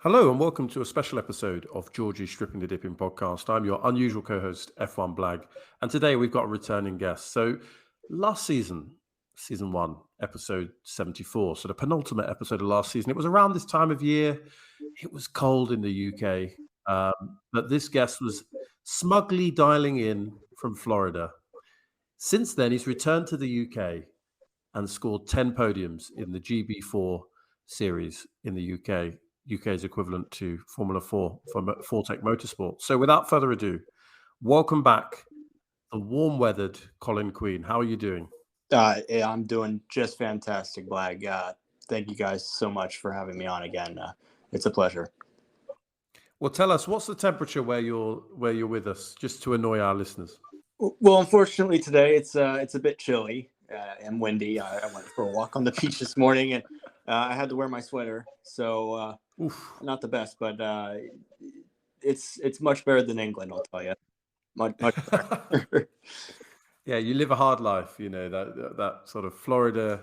Hello and welcome to a special episode of Jorgy'S Stripping the Dipping podcast. I'm your unusual co-host, F1 Blag, and today we've got a returning guest. So last season, season one, episode 74, so the penultimate episode of last season, it was around this time of year. It was cold in the UK, but this guest was smugly dialing in from Florida. Since then, he's returned to the UK and scored 10 podiums in the GB4 series in the UK. UK's equivalent to Formula 4 for Fortec Motorsport. So without further ado, welcome back, the warm-weathered Colin Queen. How are you doing? Yeah, I'm doing just fantastic, Blag. Thank you guys so much for having me on again. It's a pleasure. Well, tell us, what's the temperature where you're with us, just to annoy our listeners? Well, unfortunately today it's a bit chilly and windy. I went for a walk on the beach this morning and I had to wear my sweater, so not the best, but it's much better than England, I'll tell you. Much better. Yeah, you live a hard life, you know, that sort of Florida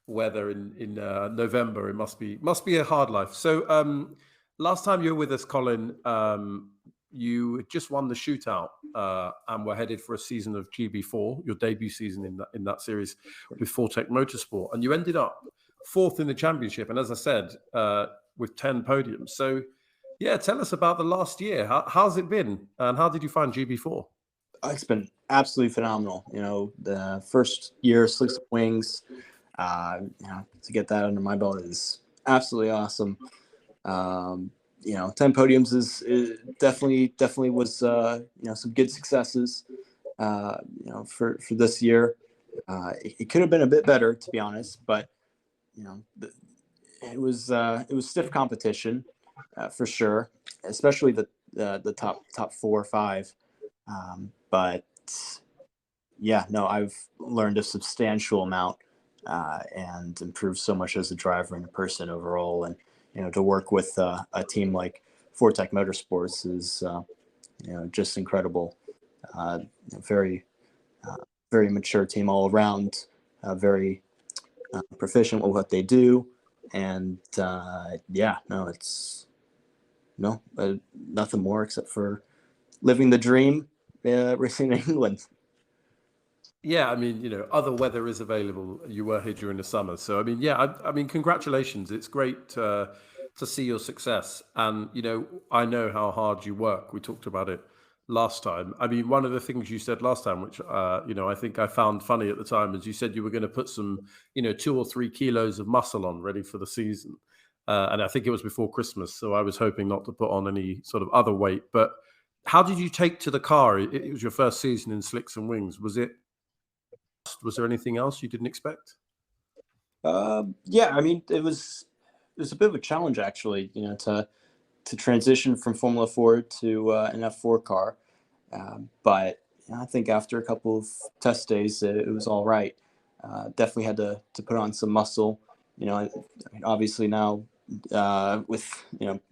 weather in November. It must be a hard life. So last time you were with us, Colin, you had just won the shootout and were headed for a season of GB4, your debut season in that series with Fortec Motorsport, and you ended up fourth in the championship. And as I said, with 10 podiums. So yeah, tell us about the last year. How's it been, and how did you find GB4? It's been absolutely phenomenal. You know, the first year, Slicks and Wings, to get that under my belt is absolutely awesome. 10 podiums is definitely was, some good successes, for this year. It could have been a bit better, to be honest, but, it was stiff competition, for sure, especially the top 4 or 5. But yeah, no, I've learned a substantial amount and improved so much as a driver and a person overall. And, to work with a team like Fortec Motorsports is, just incredible. Very, very mature team all around, very proficient with what they do. And it's nothing more except for living the dream, racing in England. Yeah, I mean, other weather is available. You were here during the summer, so I mean, yeah, I mean, congratulations. It's great to see your success, and I know how hard you work. We talked about it last time. I mean, one of the things you said last time, which I think I found funny at the time, is you said you were going to put some, 2 or 3 kilos of muscle on, ready for the season, and I think it was before Christmas. So I was hoping not to put on any sort of other weight. But how did you take to the car? It was your first season in Slicks and Wings. Was there anything else you didn't expect? Yeah, I mean, it was a bit of a challenge actually, to transition from Formula 4 to an F4 car. But I think after a couple of test days, it was all right. Definitely had to put on some muscle. I mean, obviously now with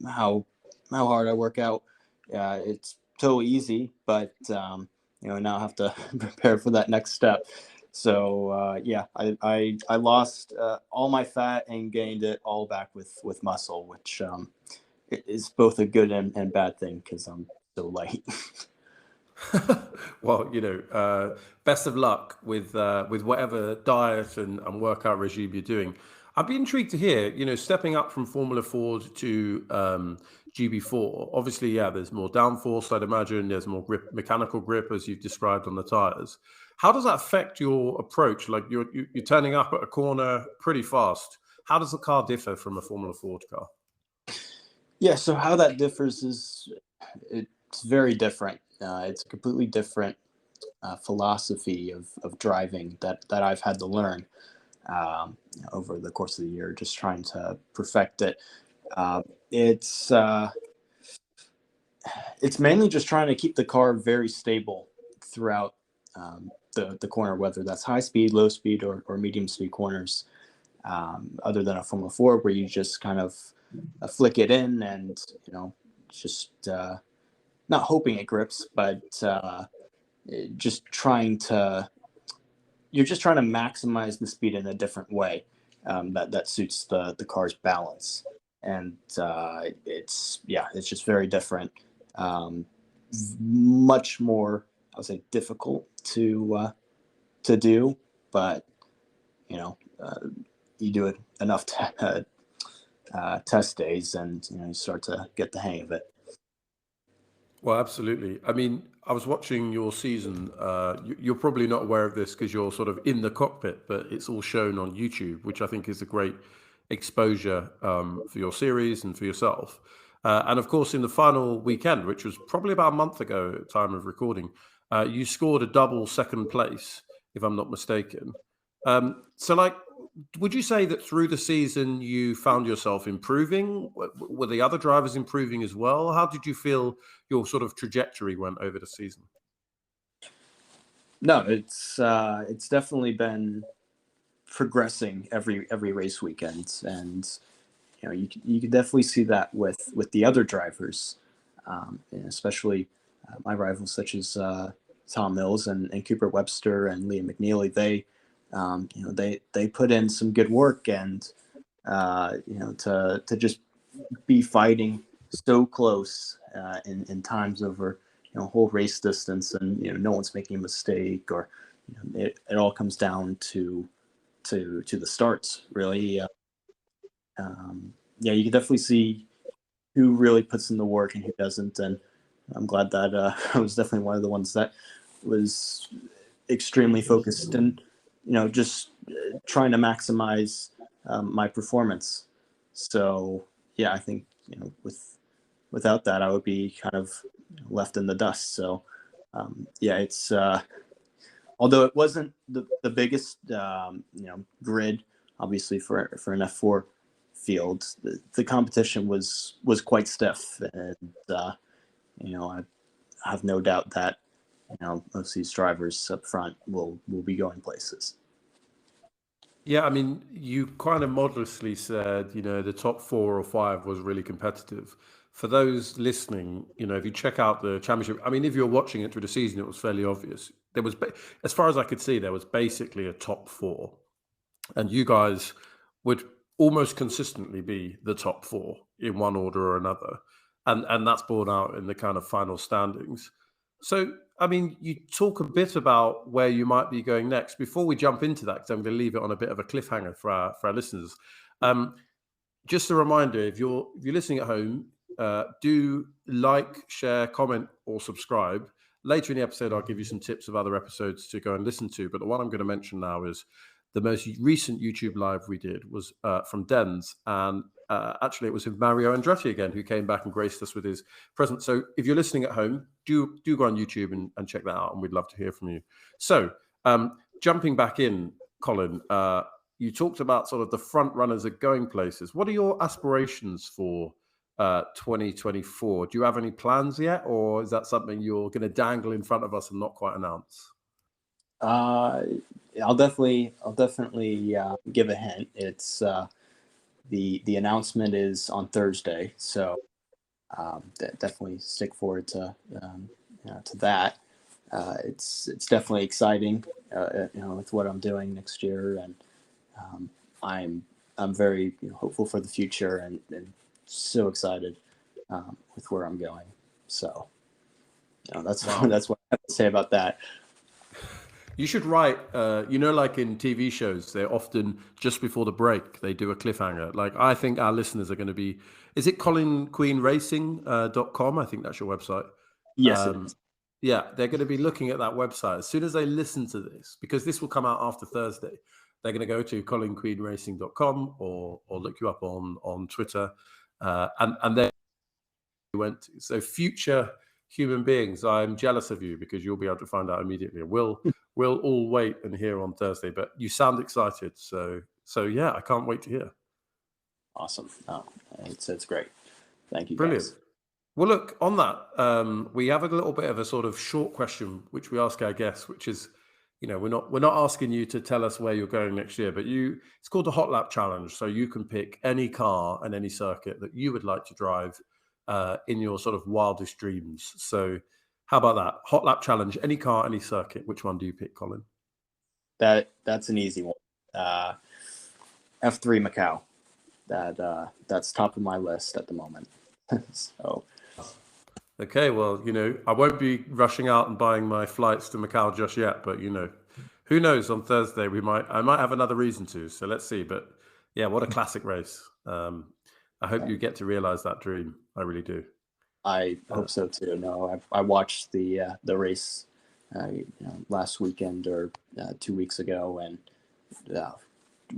how hard I work out, it's totally easy. But now I have to prepare for that next step. So I lost all my fat and gained it all back with muscle, which is both a good and bad thing because I'm so light. Well, best of luck with whatever diet and workout regime you're doing. I'd be intrigued to hear, stepping up from Formula Ford to GB4. Obviously, yeah, there's more downforce. I'd imagine there's more grip, mechanical grip, as you've described on the tires. How does that affect your approach? Like you're turning up at a corner pretty fast. How does the car differ from a Formula Ford car? Yeah, so how that differs is it's very different. It's a completely different philosophy of driving that I've had to learn over the course of the year, just trying to perfect it. It's mainly just trying to keep the car very stable throughout the corner, whether that's high speed, low speed, or medium speed corners. Other than a Formula 4 where you just kind of flick it in and just not hoping it grips, but just trying to maximize the speed in a different way that suits the car's balance. and it's just very different. Much more, I would say, difficult to do, but you know, you do it enough test days, and you start to get the hang of it. Well, absolutely. I mean, I was watching your season. You're probably not aware of this because you're sort of in the cockpit, but it's all shown on YouTube, which I think is a great exposure for your series and for yourself. And of course, in the final weekend, which was probably about a month ago at time of recording, you scored a double second place, if I'm not mistaken. So, like, would you say that through the season you found yourself improving? Were the other drivers improving as well? How did you feel your sort of trajectory went over the season? No, it's definitely been progressing every race weekend, and you can definitely see that with the other drivers, and especially my rivals such as Tom Mills and Cooper Webster and Liam McNeely. They put in some good work, and to just be fighting so close in times over whole race distance, and no one's making a mistake, or it all comes down to the starts really. Yeah, you can definitely see who really puts in the work and who doesn't, and I'm glad that I was definitely one of the ones that was extremely focused and just trying to maximize my performance. So yeah, I think without that, I would be kind of left in the dust. So yeah, it's although it wasn't the biggest grid, obviously for an F4 field, the competition was quite stiff, and I have no doubt that most of these drivers up front will be going places. Yeah, I mean, you kind of modestly said, the top 4 or 5 was really competitive. For those listening, if you check out the championship, I mean, if you're watching it through the season, it was fairly obvious. There was, as far as I could see, there was basically a top 4, and you guys would almost consistently be the top 4 in one order or another, and that's borne out in the kind of final standings. So, I mean, you talk a bit about where you might be going next before we jump into that, because I'm going to leave it on a bit of a cliffhanger for our listeners. Um, just a reminder: if you're listening at home, do like, share, comment, or subscribe. Later in the episode, I'll give you some tips of other episodes to go and listen to. But the one I'm going to mention now is the most recent YouTube live we did was from Dens, and actually it was with Mario Andretti again, who came back and graced us with his presence. So if you're listening at home, do go on YouTube and check that out, and we'd love to hear from you. So jumping back in, Colin, you talked about sort of the front runners are going places. What are your aspirations for 2024? Do you have any plans yet, or is that something you're going to dangle in front of us and not quite announce? Uh, I'll definitely give a hint. It's the announcement is on Thursday, so definitely stick forward to that. It's definitely exciting, with what I'm doing next year, and I'm very hopeful for the future, and so excited with where I'm going. So that's Wow. that's what I have to say about that. You should write, like in TV shows, they're often just before the break, they do a cliffhanger. Like, I think our listeners are going to be, is it colinqueenracing.com? I think that's your website. Yes, it is. Um, yeah, they're going to be looking at that website as soon as they listen to this, because this will come out after Thursday. They're going to go to colinqueenracing.com or look you up on Twitter. And then went to. So future human beings, I'm jealous of you because you'll be able to find out immediately. We'll all wait and hear on Thursday, but you sound excited. So yeah, I can't wait to hear. Awesome. Oh, it's great. Thank you, Brilliant. guys. Well, look, on that, we have a little bit of a sort of short question which we ask our guests, which is, we're not asking you to tell us where you're going next year, but it's called the Hot Lap Challenge. So you can pick any car and any circuit that you would like to drive in your sort of wildest dreams. So how about that? Hot Lap Challenge, any car, any circuit. Which one do you pick, Colin? That's an easy one. F3 Macau. that's top of my list at the moment. So Okay, well, I won't be rushing out and buying my flights to Macau just yet, but who knows? On Thursday, I might have another reason to. So let's see. But yeah, what a classic race! I hope you get to realize that dream. I really do. I hope so too. No, I watched the race last weekend or 2 weeks ago, and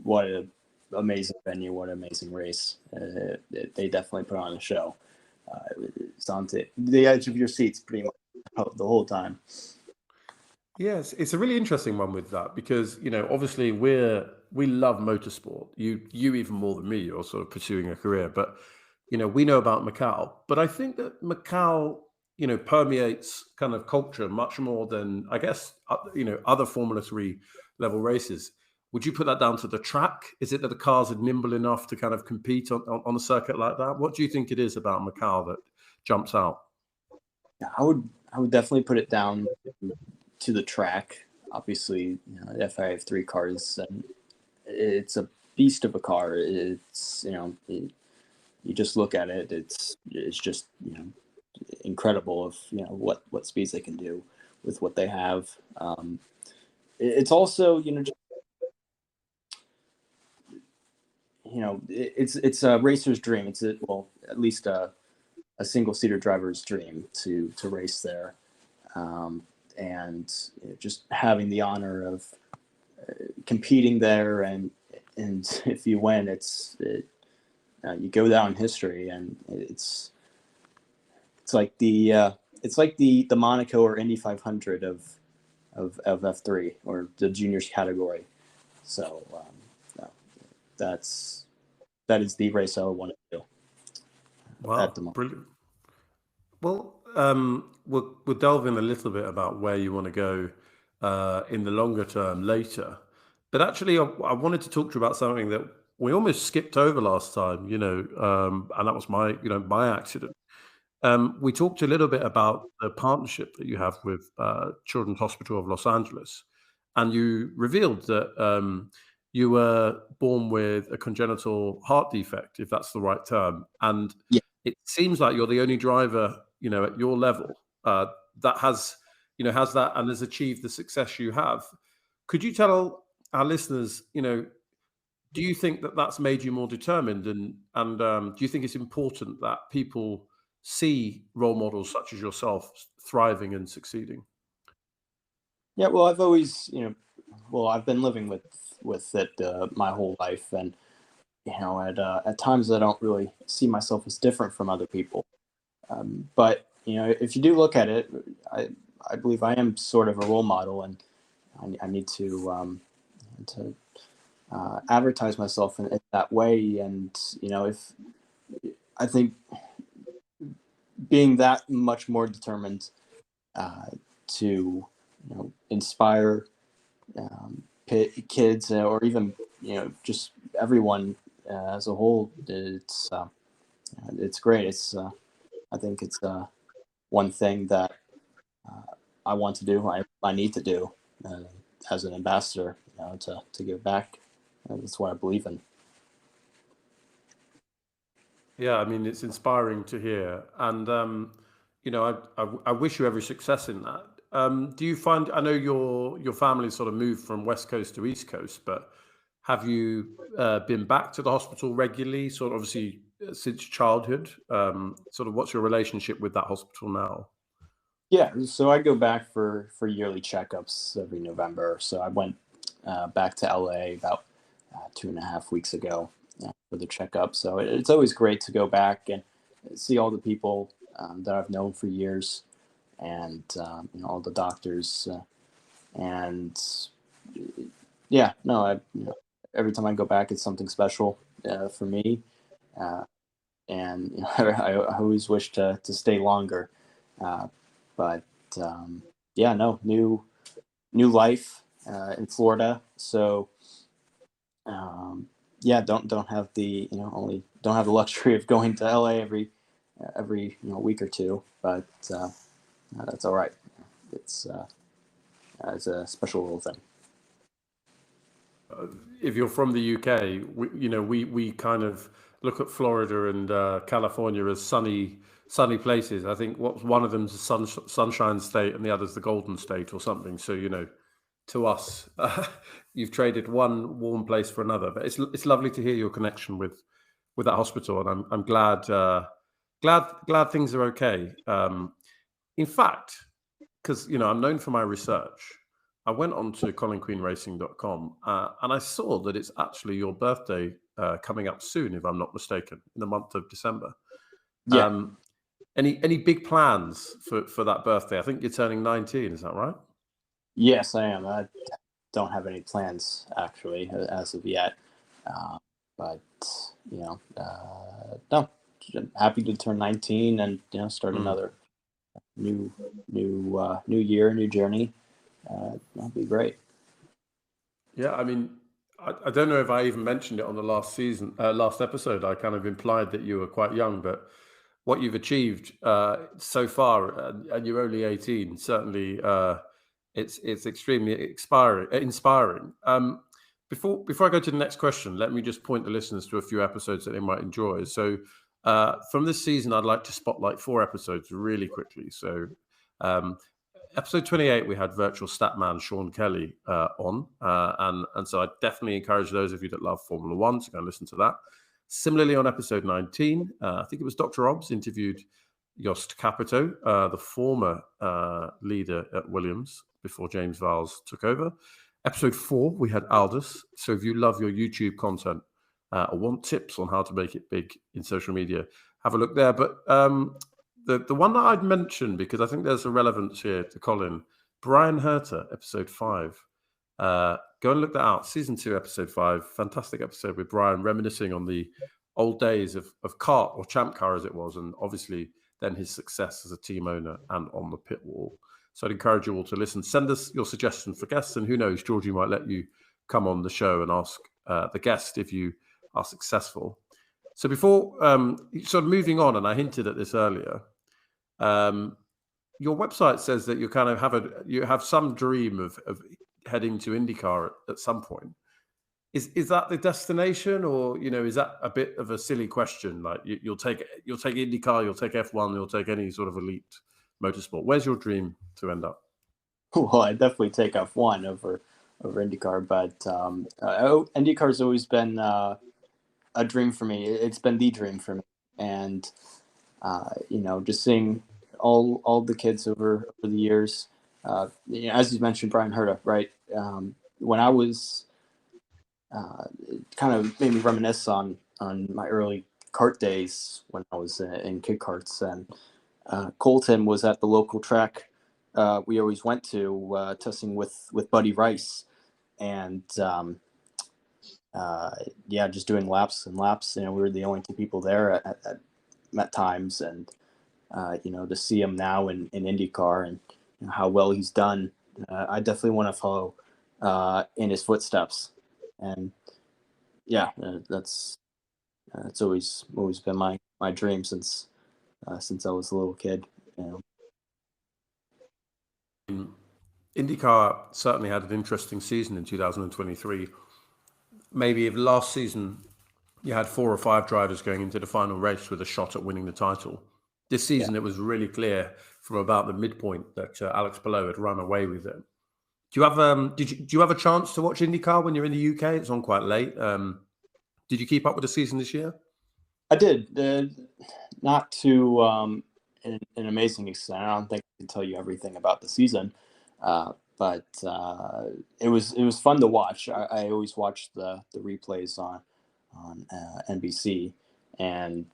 what an amazing venue! What an amazing race! They definitely put on a show. It's on the edge of your seats pretty much the whole time. Yes, it's a really interesting one with that because obviously we love motorsport. You even more than me. You're sort of pursuing a career, but we know about Macau. But I think that Macau permeates kind of culture much more than I guess other Formula 3 level races. Would you put that down to the track? Is it that the cars are nimble enough to kind of compete on a circuit like that? What do you think it is about Macau that jumps out? Yeah, I would definitely put it down to the track. Obviously, the FIA3 cars, and it's a beast of a car. It's you just look at it. It's just incredible of what speeds they can do with what they have. It's also it's a racer's dream. It's at least a single seater driver's dream to race there, and just having the honor of competing there, and if you win, you go down in history, and it's like the Monaco or Indy 500 of F3 or the juniors category. So no, that is the race I want to do at Wow, the moment. brilliant. Well, we'll delve in a little bit about where you want to go in the longer term later. But actually, I wanted to talk to you about something that we almost skipped over last time, and that was my accident. We talked a little bit about the partnership that you have with Children's Hospital of Los Angeles, and you revealed that you were born with a congenital heart defect, if that's the right term, and Yeah. it seems like you're the only driver, at your level that has that and has achieved the success you have. Could you tell our listeners, do you think that that's made you more determined, and do you think it's important that people see role models such as yourself thriving and succeeding? Yeah, well, I've always, I've been living with it my whole life, and at times I don't really see myself as different from other people. But if you do look at it, I believe I am sort of a role model, and I need to advertise myself in that way. And if I think being that much more determined to inspire kids or even just everyone as a whole, it's great. I think it's one thing that I want to do. I need to do as an ambassador, to give back. That's what I believe in. Yeah, I mean, it's inspiring to hear, and I wish you every success in that. Do you find? I know your family sort of moved from West Coast to East Coast, but have you been back to the hospital regularly? Sort of obviously since childhood. Sort of, what's your relationship with that hospital now? Yeah, so I go back for yearly checkups every November. So I went back to LA about 2.5 weeks ago for the checkup. So it's always great to go back and see all the people that I've known for years, and all the doctors. And yeah, no, every time I go back, it's something special for me. Uh, and I always wish to stay longer. Uh, but yeah, no, new life in Florida. So yeah, don't have the only don't have the luxury of going to LA every week or two, but that's all right. It's it's a special little thing. If you're from the UK, we kind of look at Florida and California as sunny places. I think one of them's the Sunshine State and the other's the Golden State or something. So to us, you've traded one warm place for another. But it's lovely to hear your connection with that hospital, and I'm glad glad things are okay. In fact, because I'm known for my research, I went on to colinqueenracing.com and I saw that it's actually your birthday coming up soon, if I'm not mistaken, in the month of December. Yeah. Any big plans for that birthday? I think you're turning 19. Is that right? Yes, I am. I don't have any plans actually as of yet, but no, I'm happy to turn 19 and start another new year, new journey. That'll be great. Yeah, I mean, I don't know if I even mentioned it on the last episode. I kind of implied that you were quite young, but what you've achieved so far, and you're only 18, certainly it's extremely inspiring. Before I go to the next question, let me just point the listeners to a few episodes that they might enjoy. So from this season, I'd like to spotlight 4 episodes really quickly. So episode 28, we had virtual statman Sean Kelly on, and so I definitely encourage those of you that love Formula One to go and listen to that. Similarly, on episode 19, I think it was Dr. Obbs interviewed Jost Capito, the former leader at Williams before James Vowles took over. Episode 4, we had Aldous. So if you love your YouTube content or want tips on how to make it big in social media, have a look there. But the one that I'd mentioned, because I think there's a relevance here to Colin, Brian Herter, episode 5. Go and look that out. Season 2, episode 5. Fantastic episode with Brian reminiscing on the old days of kart, or Champ Car as it was, and obviously then his success as a team owner and on the pit wall. So I'd encourage you all to listen. Send us your suggestions for guests, and who knows, Georgie might let you come on the show and ask the guest if you are successful. So before sort of moving on, and I hinted at this earlier, your website says that you kind of have some dream of heading to IndyCar at some point. Is that the destination, or is that a bit of a silly question? Like you'll take IndyCar, you'll take F1, you'll take any sort of elite motorsport. Where's your dream to end up? Well, I definitely take F1 over IndyCar, but IndyCar has always been a dream for me. It's been the dream for me, and just seeing all the kids over the years. As you mentioned, Brian Herta, right? When I was it kind of made me reminisce on my early kart days when I was in kid karts, and Colton was at the local track we always went to testing with Buddy Rice, and just doing laps and laps. We were the only 2 people there at times, and to see him now in IndyCar and how well he's done, I definitely want to follow in his footsteps. And that's always been my dream since I was a little kid. IndyCar certainly had an interesting season in 2023. Maybe if last season you had 4 or 5 drivers going into the final race with a shot at winning the title, this season it was really clear from about the midpoint that Alex Palou had run away with it. Do you have do you have a chance to watch IndyCar when you're in the UK? It's on quite late. Did you keep up with the season this year? I did, not to an amazing extent. I don't think I can tell you everything about the season, but it was fun to watch. I always watch the replays on NBC, and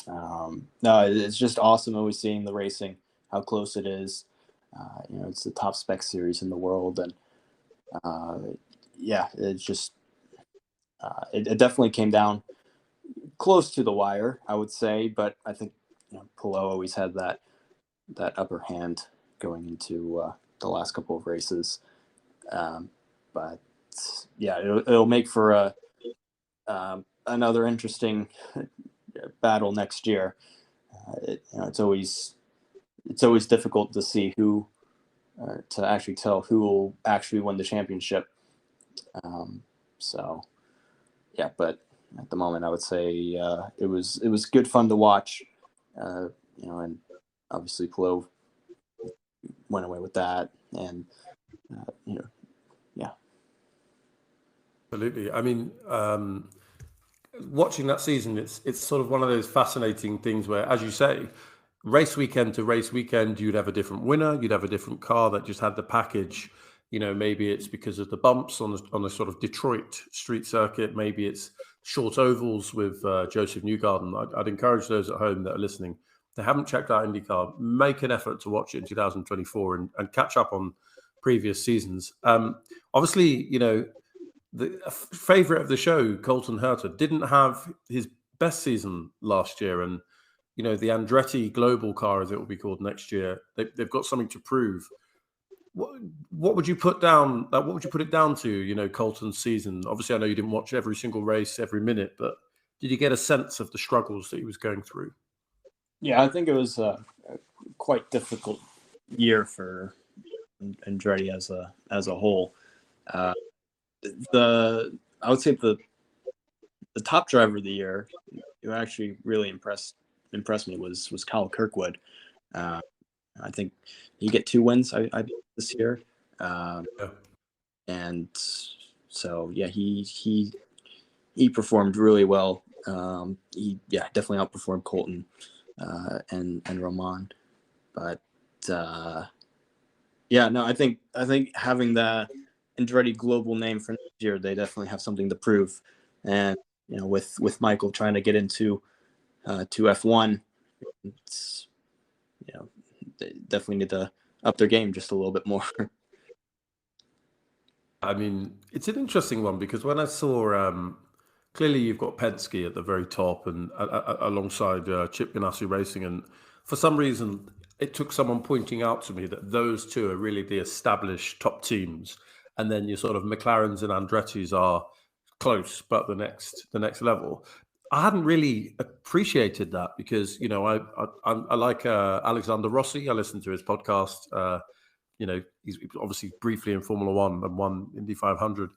no, it's just awesome always seeing the racing, how close it is. It's the top spec series in the world, and it's just it definitely came down close to the wire, I would say, but I think Palou always had that upper hand going into the last couple of races. But it'll make for another interesting battle next year. It's always difficult to see who to actually tell who will actually win the championship. But at the moment, I would say it was good fun to watch. And obviously Plo went away with that, and yeah. Absolutely. I mean, watching that season, it's sort of one of those fascinating things where, as you say, race weekend to race weekend, you'd have a different winner, you'd have a different car that just had the package. Maybe it's because of the bumps on the sort of Detroit street circuit. Maybe it's short ovals with Joseph Newgarden. I'd encourage those at home that are listening, if they haven't checked out IndyCar, make an effort to watch it in 2024 and catch up on previous seasons. Obviously, the favorite of the show, Colton Herta, didn't have his best season last year, and the Andretti Global car, as it will be called next year, they've got something to prove. What would you put down? What would you put it down to? Colton's season. Obviously, I know you didn't watch every single race, every minute, but did you get a sense of the struggles that he was going through? Yeah, I think it was a quite difficult year for Andretti as a whole. I would say the top driver of the year, who actually really impressed me was Kyle Kirkwood. I think he get 2 wins I this year, Yeah. and so yeah, he performed really well. He definitely outperformed Colton and Roman, but I think having the Andretti global name for next year, they definitely have something to prove. And with Michael trying to get into to F1, it's they definitely need to up their game just a little bit more. I mean, it's an interesting one because when I saw, clearly you've got Penske at the very top and alongside Chip Ganassi Racing, and for some reason it took someone pointing out to me that those two are really the established top teams, and then your sort of McLarens and Andretti's are close, but the next level. I hadn't really appreciated that because I like Alexander Rossi. I listened to his podcast. He's obviously briefly in Formula One and won Indy 500.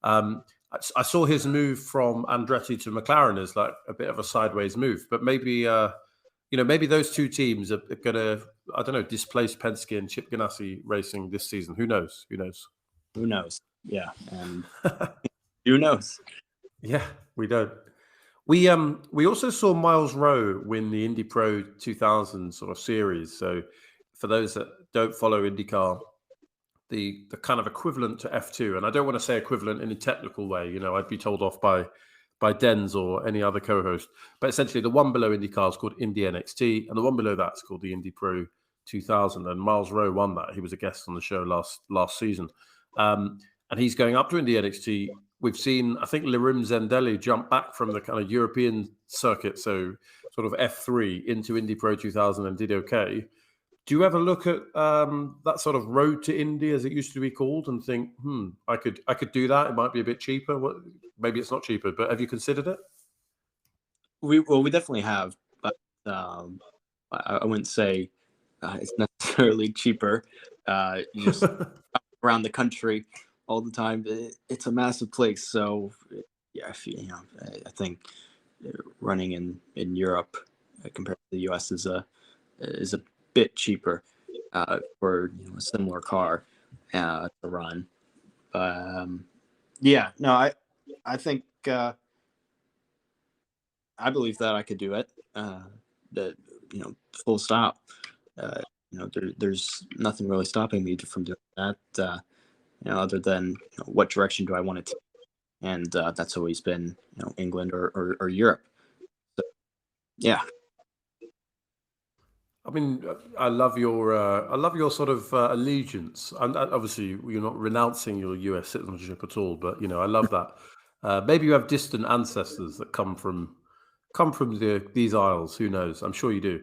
I saw his move from Andretti to McLaren as like a bit of a sideways move, but maybe maybe those two teams are going to, I don't know, displace Penske and Chip Ganassi Racing this season. Who knows? Who knows? Yeah, and who knows? Yeah, we don't. We also saw Miles Rowe win the Indy Pro 2000 sort of series. So for those that don't follow IndyCar, the kind of equivalent to F2, and I don't want to say equivalent in a technical way. I'd be told off by Denz or any other co-host, but essentially the one below IndyCar is called Indy NXT, and the one below that's called the Indy Pro 2000. And Miles Rowe won that. He was a guest on the show last season, and he's going up to Indy NXT. We've seen, I think, Lirim Zendelli jump back from the kind of European circuit, so sort of F3 into Indy Pro 2000 and did okay. Do you ever look at that sort of road to Indy, as it used to be called, and think, I could do that. It might be a bit cheaper. Maybe it's not cheaper, but have you considered it? We definitely have, but I wouldn't say it's necessarily cheaper. You just around the country all the time. It's a massive place, so yeah. I think running in Europe compared to the US is a bit cheaper for a similar car to run. I think I believe that I could do it. That full stop. There's nothing really stopping me from doing that. Other than what direction do I want it to? And that's always been England or Europe. So, yeah. I mean, I love your sort of allegiance. And obviously, you're not renouncing your US citizenship at all, but I love that. Maybe you have distant ancestors that come from these isles. Who knows? I'm sure you do.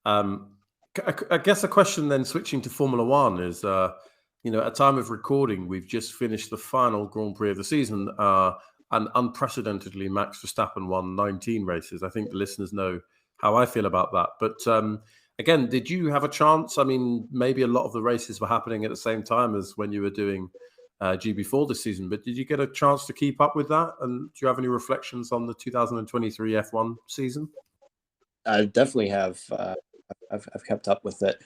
I guess a question then, switching to Formula One, is at time of recording, we've just finished the final Grand Prix of the season, and unprecedentedly, Max Verstappen won 19 races. I think the listeners know how I feel about that, but. Again, did you have a chance? I mean, maybe a lot of the races were happening at the same time as when you were doing GB4 this season. But did you get a chance to keep up with that? And do you have any reflections on the 2023 F1 season? I definitely have. I've kept up with it.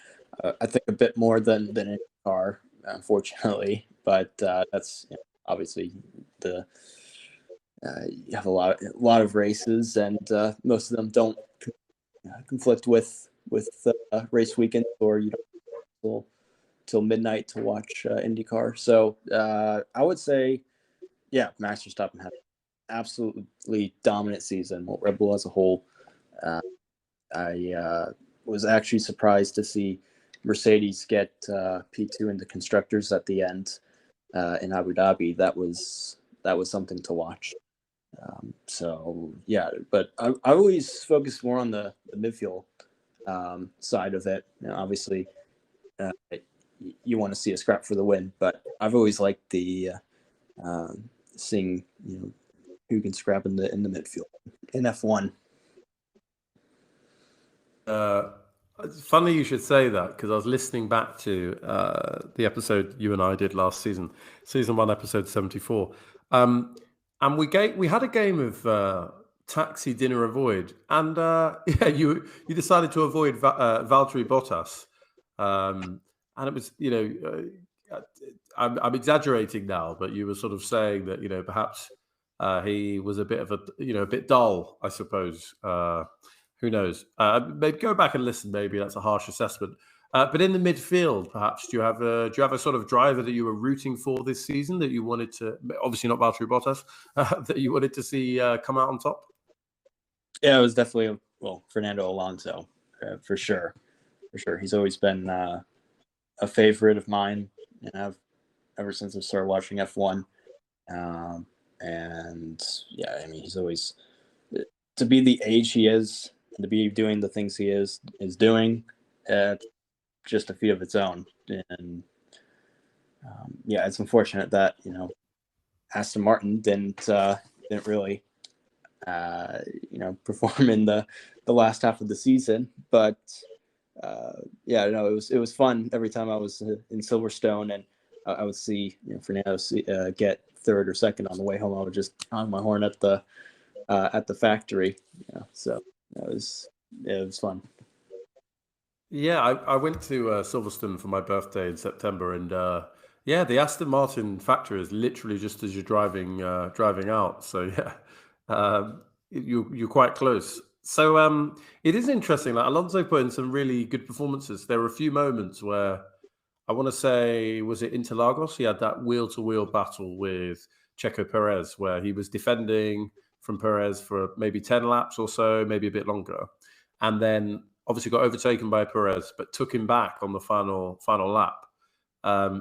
I think a bit more than any car, unfortunately. But that's obviously the you have a lot of races, and most of them don't conflict with race weekends, or you don't till midnight to watch IndyCar. So I would say, yeah, Max Verstappen had an absolutely dominant season. Well, Red Bull as a whole. I was actually surprised to see Mercedes get P2 in the constructors at the end in Abu Dhabi. That was something to watch. So yeah, but I always focus more on the midfield side of it. Obviously, you want to see a scrap for the win, but I've always liked the seeing who can scrap in the midfield in F1. It's funny you should say that, because I was listening back to the episode you and I did last season 1, episode 74, and we had a game of taxi, dinner, avoid, and yeah, you decided to avoid Valtteri Bottas, and it was I'm exaggerating now, but you were sort of saying that perhaps he was a bit of a bit dull, I suppose. Who knows? Maybe go back and listen. Maybe that's a harsh assessment. But in the midfield, perhaps, do you have a sort of driver that you were rooting for this season that you wanted to, obviously not Valtteri Bottas, that you wanted to see come out on top? Yeah, it was definitely Fernando Alonso for sure. He's always been a favorite of mine, ever since I started watching F1. And yeah, I mean, he's always, to be the age he is, and to be doing the things he is doing, just a feat of its own. And yeah, it's unfortunate that Aston Martin didn't really perform in the last half of the season. But yeah, no, it was fun every time I was in Silverstone, and I would see Fernando get third or second on the way home. I would just honk my horn at the factory. So it was fun. Yeah, I went to Silverstone for my birthday in September, and yeah, the Aston Martin factory is literally just as you're driving out. So yeah, you're quite close. So it is interesting. Like, Alonso put in some really good performances. There were a few moments where I want to say, was it Interlagos? He had that wheel-to-wheel battle with Checo Perez, where he was defending from Perez for maybe 10 laps or so, maybe a bit longer, and then obviously got overtaken by Perez, but took him back on the final lap.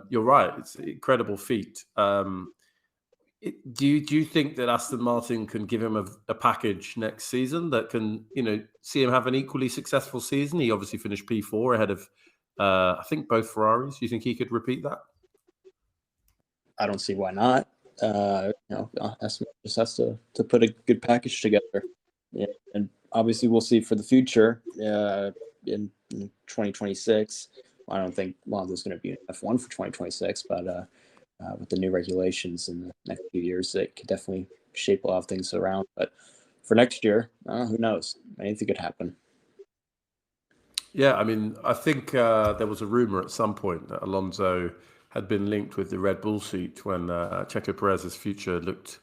You're right; it's an incredible feat. Do you think that Aston Martin can give him a package next season that can see him have an equally successful season? He obviously finished P4 ahead of I think both Ferraris. Do you think he could repeat that? I don't see why not. Aston just has to put a good package together. Yeah, and obviously we'll see for the future in 2026. I don't think there's going to be an F1 for 2026, but with the new regulations in the next few years, it could definitely shape a lot of things around. But for next year, who knows? Anything could happen. Yeah, I mean, I think there was a rumor at some point that Alonso had been linked with the Red Bull seat when Checo Perez's future looked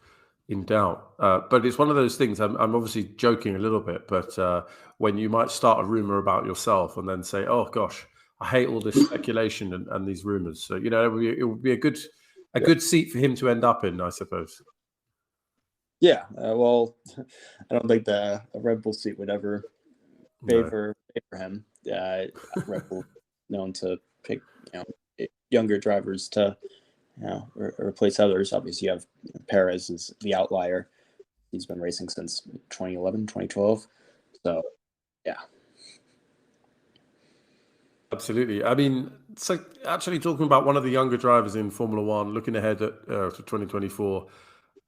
in doubt. But it's one of those things, I'm obviously joking a little bit, but when you might start a rumor about yourself and then say, oh gosh, I hate all this speculation and these rumors. So, it would be a good seat for him to end up in, I suppose. Yeah, well, I don't think the Red Bull seat would ever favor him. Red Bull known to pick younger drivers to replace others. Obviously, you have Perez is the outlier. He's been racing since 2011, 2012. So, yeah. Absolutely. I mean, so actually talking about one of the younger drivers in Formula One, looking ahead at to 2024,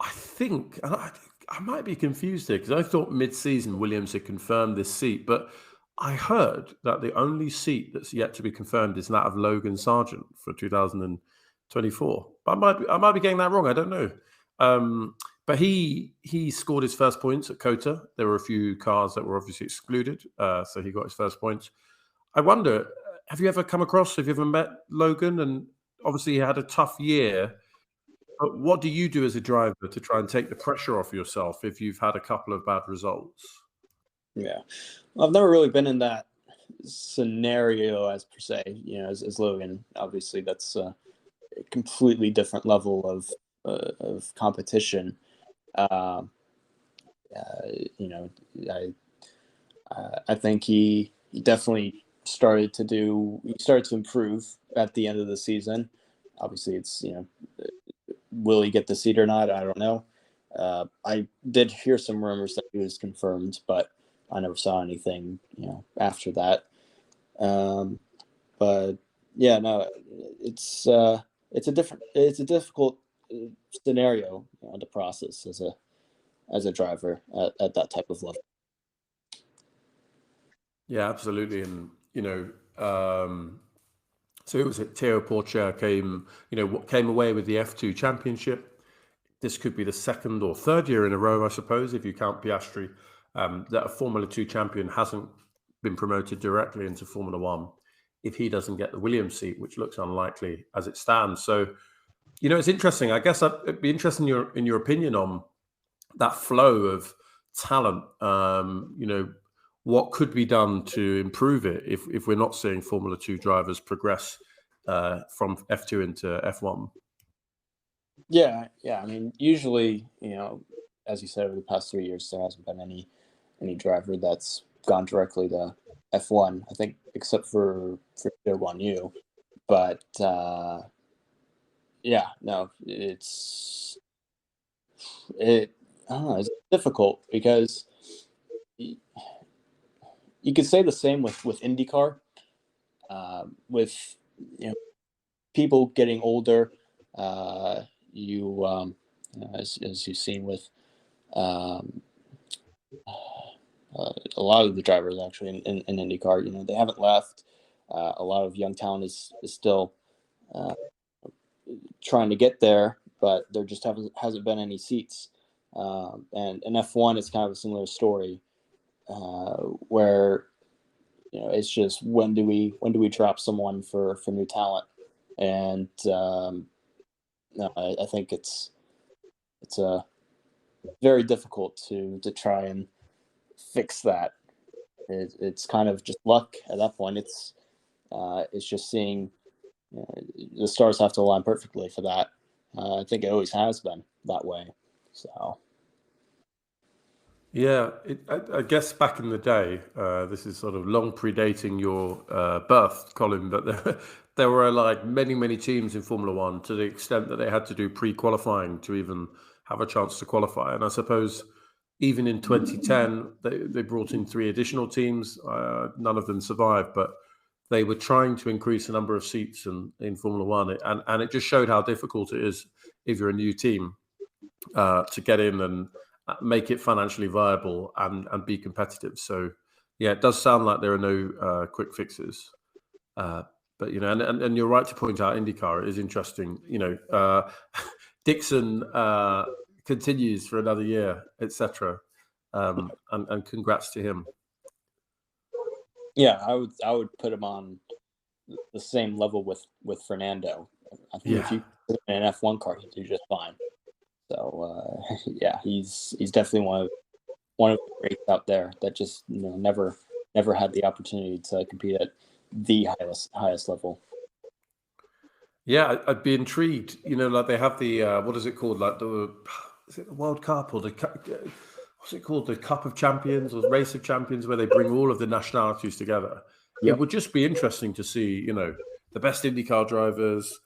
I think, and I might be confused here because I thought mid-season Williams had confirmed this seat, but I heard that the only seat that's yet to be confirmed is that of Logan Sargent for 24. But I might be getting that wrong. I don't know. But he scored his first points at Kota. There were a few cars that were obviously excluded, so he got his first points. I wonder, have you ever met Logan? And obviously he had a tough year. But what do you do as a driver to try and take the pressure off yourself if you've had a couple of bad results? Yeah, well, I've never really been in that scenario as per se. As Logan, obviously that's a completely different level of competition. Um, you know, I think he definitely started to improve at the end of the season. Obviously, it's will he get the seat or not? I don't know. I did hear some rumors that he was confirmed, but I never saw anything after that. But yeah, no, it's a difficult scenario to process as a driver at that type of level. Yeah, absolutely. And, so it was Teo Porcher came away with the F2 championship. This could be the second or third year in a row, I suppose, if you count Piastri, that a Formula 2 champion hasn't been promoted directly into Formula 1 if he doesn't get the Williams seat, which looks unlikely as it stands. So, it's interesting. I guess it'd be interesting in your opinion on that flow of talent. What could be done to improve it if we're not seeing Formula 2 drivers progress from F2 into F1? Yeah. I mean, usually, as you said, over the past 3 years, there hasn't been any driver that's gone directly to F1. I think, except for Jorgy'S. But yeah, no, I don't know, it's difficult because you could say the same with IndyCar. With people getting older, as you've seen with a lot of the drivers actually in IndyCar, they haven't left. A lot of young talent is still trying to get there, but there just hasn't been any seats. And in F1, it's kind of a similar story where it's just when do we drop someone for new talent? And no, I think it's very difficult to try and fix that. It's kind of just luck at that point. It's just seeing the stars have to align perfectly for that. I think it always has been that way. So. Yeah, I guess back in the day, this is sort of long predating your birth, Colin, but there were like many, many teams in Formula One to the extent that they had to do pre-qualifying to even have a chance to qualify. And I suppose even in 2010, they brought in 3 additional teams. None of them survived, but they were trying to increase the number of seats in Formula One. And it just showed how difficult it is if you're a new team to get in and make it financially viable and be competitive. So, yeah, it does sound like there are no quick fixes. But and you're right to point out IndyCar. It is interesting. Dixon continues for another year, etc. And congrats to him. Yeah, I would put him on the same level with Fernando. I think if you put him in an F1 car, he'd do just fine. So yeah, he's definitely one of the greats out there that just never had the opportunity to compete at the highest level. Yeah, I'd be intrigued. Like they have the what is it called? Like is it the World Cup or what's it called? The Cup of Champions or Race of Champions, where they bring all of the nationalities together. Yep. It would just be interesting to see, the best IndyCar drivers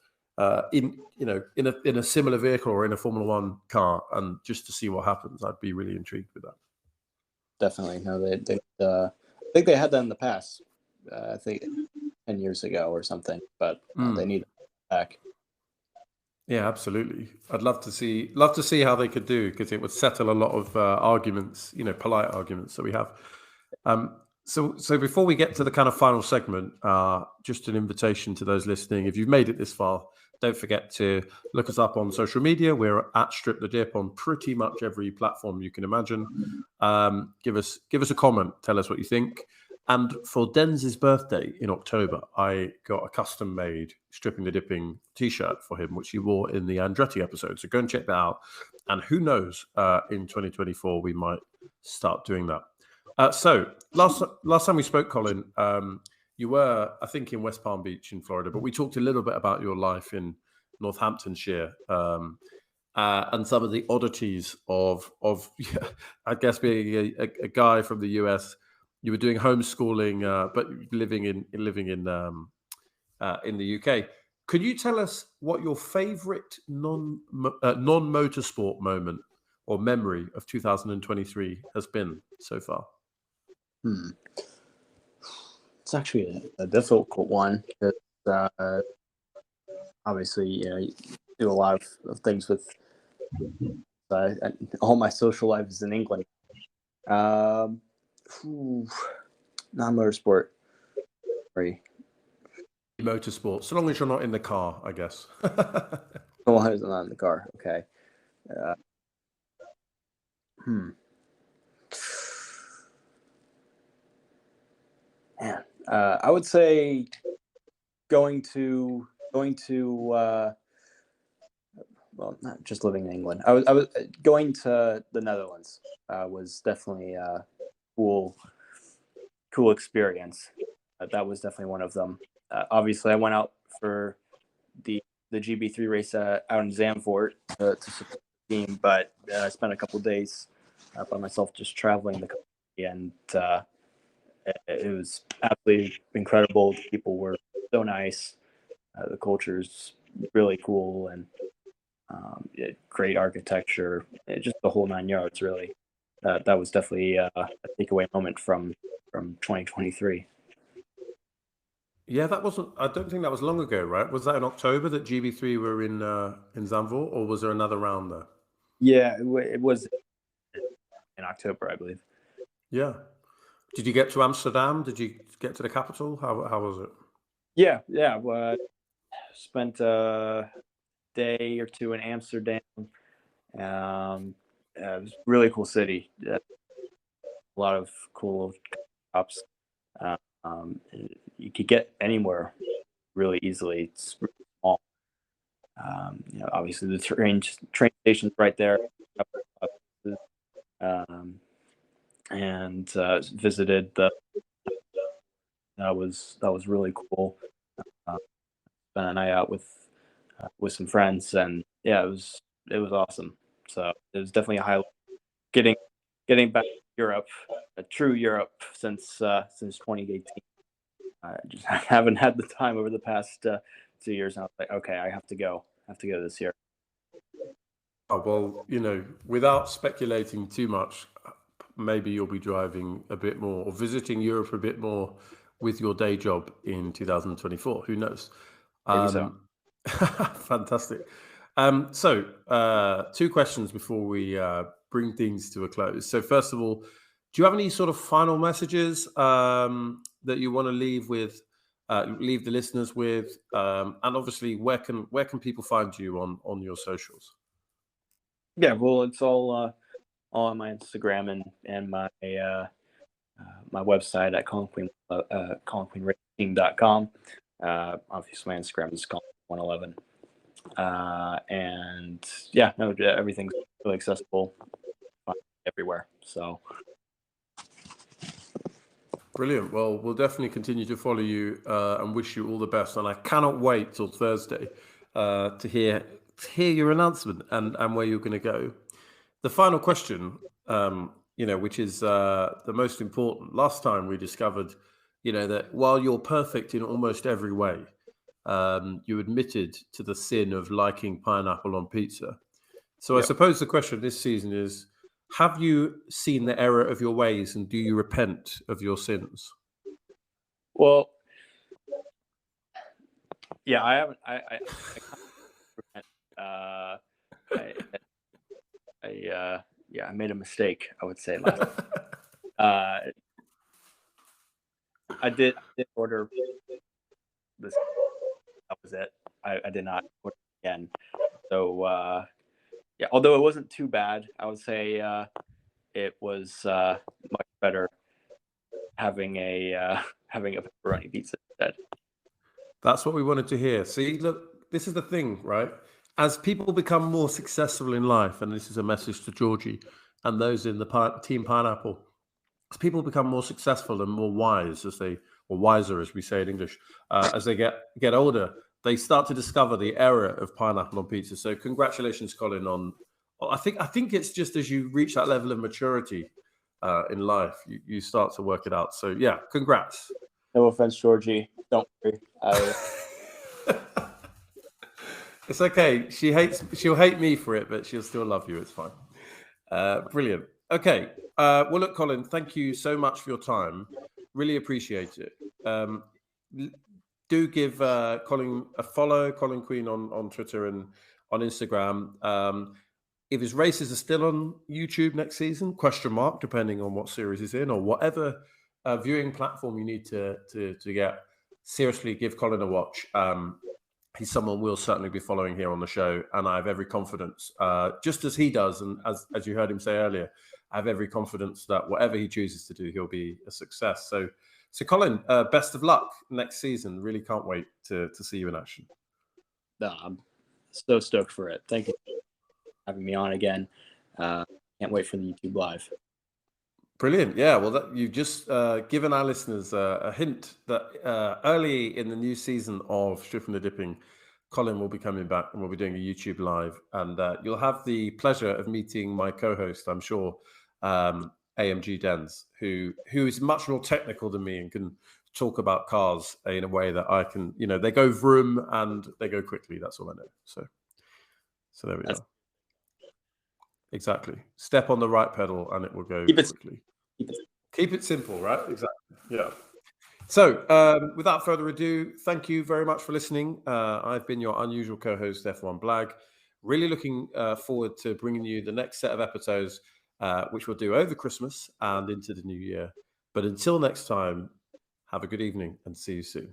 in a similar vehicle or in a Formula One car, and just to see what happens. I'd be really intrigued with that. Definitely, no, they I think they had that in the past. I think 10 years ago or something, but they need it back. Yeah, absolutely. I'd love to see how they could do, because it would settle a lot of arguments, polite arguments that we have. So before we get to the kind of final segment, just an invitation to those listening. If you've made it this far, don't forget to look us up on social media. We're at Strip the Dip on pretty much every platform you can imagine. Give us a comment. Tell us what you think. And for Denz's birthday in October, I got a custom-made Stripping the Dipping T-shirt for him, which he wore in the Andretti episode. So go and check that out. And who knows, in 2024 we might start doing that. So last time we spoke, Colin, you were, I think, in West Palm Beach in Florida, but we talked a little bit about your life in Northamptonshire and some of the oddities of yeah, I guess being a guy from the US. You were doing homeschooling, but living in the UK. Could you tell us what your favourite non-motorsport moment or memory of 2023 has been so far? It's actually a difficult one because obviously, you do a lot of things with all my social life is in England. Non-motorsport. Sorry. Motorsport, so long as you're not in the car, I guess. Oh, I was not in the car. Okay. Man, I would say going to well, not just living in England. I was going to the Netherlands. Was definitely a cool experience. That was definitely one of them. Obviously, I went out for the GB3 race out in Zandvoort to support the team, but I spent a couple of days by myself just traveling the country, and it was absolutely incredible. The people were so nice. The culture's really cool, and great architecture. Just the whole 9 yards, really. That was definitely a takeaway moment from 2023. Yeah, that wasn't. I don't think that was long ago, right? Was that in October that GB3 were in Zandvoort, or was there another round there? Yeah, it was in October, I believe. Yeah. Did you get to Amsterdam? Did you get to the capital? How was it? Yeah. Spent a day or two in Amsterdam. It was a really cool city. A lot of cool shops. You could get anywhere really easily. It's really small. Obviously the train station's right there. And visited the. That was really cool. Spent a night out with some friends, and yeah, it was awesome. So it was definitely a highlight. Getting back to Europe, a true Europe since 2018. I just haven't had the time over the past 2 years. And I was like, okay, I have to go this year. Oh, well, without speculating too much, maybe you'll be driving a bit more or visiting Europe a bit more with your day job in 2024. Who knows? Maybe so. Fantastic. So, two questions before we bring things to a close. So, first of all, do you have any sort of final messages that you want to leave the listeners with? And obviously, where can people find you on your socials? Yeah, well, it's all on my Instagram and my my website at Colin Queen, ColinQueenRacing.com. Obviously, my Instagram is Colin111. And yeah, no, everything's really accessible everywhere. So brilliant. Well, we'll definitely continue to follow you and wish you all the best. And I cannot wait till Thursday to hear your announcement and where you're going to go. The final question, which is the most important. Last time we discovered, that while you're perfect in almost every way, you admitted to the sin of liking pineapple on pizza. So I suppose the question this season is, have you seen the error of your ways and do you repent of your sins? well, yeah, I haven't. I made a mistake, I would say last. I did order this. That was it. I did not order again. So yeah, although it wasn't too bad, I would say it was much better having a pepperoni pizza instead. That's what we wanted to hear. See, look, this is the thing, right? As people become more successful in life, and this is a message to Georgie and those in the team Pineapple, as people become more successful and more wise, or wiser, as we say in English, as they get older, they start to discover the error of pineapple on pizza. So, congratulations, Colin. I think it's just as you reach that level of maturity in life, you start to work it out. So, yeah, congrats. No offense, Jorgy. Don't worry. It's okay. She'll hate me for it, but she'll still love you. It's fine. Brilliant. Okay. Well, look, Colin, thank you so much for your time. Really appreciate it. Do give Colin a follow, Colin Queen on Twitter and on Instagram. If his races are still on YouTube next season, ? Depending on what series he's in or whatever viewing platform you need to get. Seriously, give Colin a watch. He's someone we'll certainly be following here on the show, and I have every confidence, just as he does, and as you heard him say earlier, I have every confidence that whatever he chooses to do, he'll be a success. So Colin, best of luck next season. Really can't wait to see you in action. No, I'm so stoked for it. Thank you for having me on again. Can't wait for the YouTube Live. Brilliant. Yeah, well, you've just given our listeners a hint that early in the new season of Stripping the Dipping, Colin will be coming back and we'll be doing a YouTube Live. And you'll have the pleasure of meeting my co-host, I'm sure, AMG Dens, who is much more technical than me and can talk about cars in a way that I can, they go vroom and they go quickly. That's all I know. So there we are. Exactly. Step on the right pedal and it will go quickly. Keep it simple, right? Exactly. Yeah. So without further ado, thank you very much for listening. I've been your unusual co-host, F1 Blag. Really looking forward to bringing you the next set of episodes, which we'll do over Christmas and into the new year. But until next time, have a good evening and see you soon.